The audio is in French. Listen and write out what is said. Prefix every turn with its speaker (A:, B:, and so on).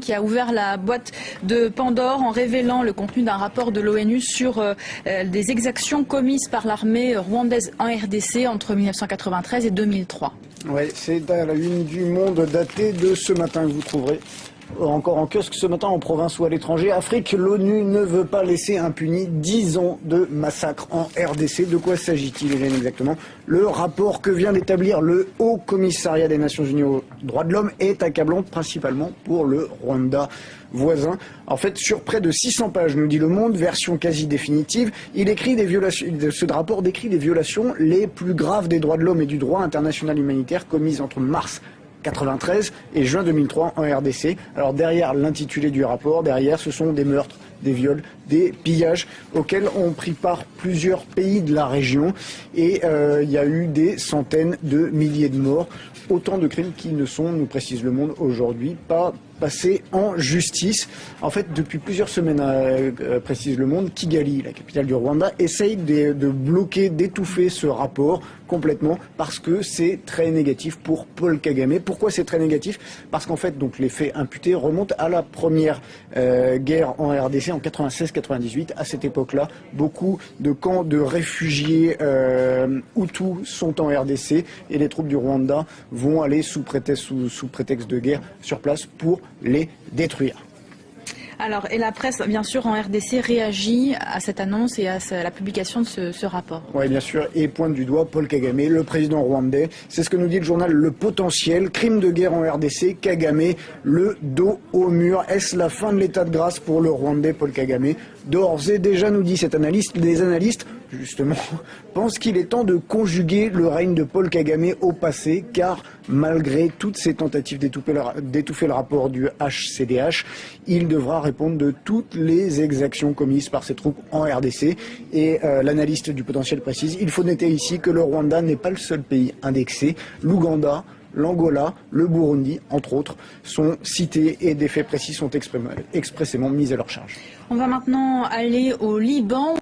A: qui a ouvert la boîte de Pandore en révélant le contenu d'un rapport de l'ONU sur des exactions commises par l'armée rwandaise en RDC entre 1993 et 2003.
B: Oui, c'est à la une du Monde daté de ce matin que vous trouverez encore en kiosque ce matin en province ou à l'étranger. Afrique, l'ONU ne veut pas laisser impunis 10 ans de massacre en RDC. De quoi s'agit-il, Hélène, exactement? Le rapport que vient d'établir le Haut Commissariat des Nations Unies aux droits de l'homme est accablant, principalement pour le Rwanda voisin. En fait, sur près de 600 pages, nous dit Le Monde, version quasi définitive, ce rapport décrit des violations les plus graves des droits de l'homme et du droit international humanitaire commises entre mars 1993 et juin 2003 en RDC. Alors derrière l'intitulé du rapport, derrière ce sont des meurtres, des viols, des pillages auxquels ont pris part plusieurs pays de la région et il y a eu des centaines de milliers de morts. Autant de crimes qui ne sont, nous précise Le Monde aujourd'hui, pas passés en justice. En fait, depuis plusieurs semaines, précise Le Monde, Kigali, la capitale du Rwanda, essaye de bloquer, d'étouffer ce rapport complètement parce que c'est très négatif pour Paul Kagame. Pourquoi c'est très négatif? Parce qu'en fait, donc, les faits imputés remontent à la première guerre en RDC en 96-98. À cette époque-là, beaucoup de camps de réfugiés Hutus sont en RDC et les troupes du Rwanda vont aller sous prétexte de guerre sur place pour les détruire.
A: Alors, et la presse, bien sûr, en RDC réagit à cette annonce et à la publication de ce rapport.
B: Oui, bien sûr, et pointe du doigt Paul Kagame, le président rwandais. C'est ce que nous dit le journal Le Potentiel. Crime de guerre en RDC, Kagame, le dos au mur. Est-ce la fin de l'état de grâce pour le Rwandais Paul Kagame? D'ores et déjà, nous dit cet analyste, les analystes, justement, pensent qu'il est temps de conjuguer le règne de Paul Kagame au passé, car malgré toutes ces tentatives d'étouffer le rapport du HCDH, il devra répondre de toutes les exactions commises par ses troupes en RDC. Et l'analyste du Potentiel précise, il faut noter ici que le Rwanda n'est pas le seul pays indexé. L'Ouganda, l'Angola, le Burundi, entre autres, sont cités et des faits précis sont expressément mis à leur charge.
A: On va maintenant aller au Liban.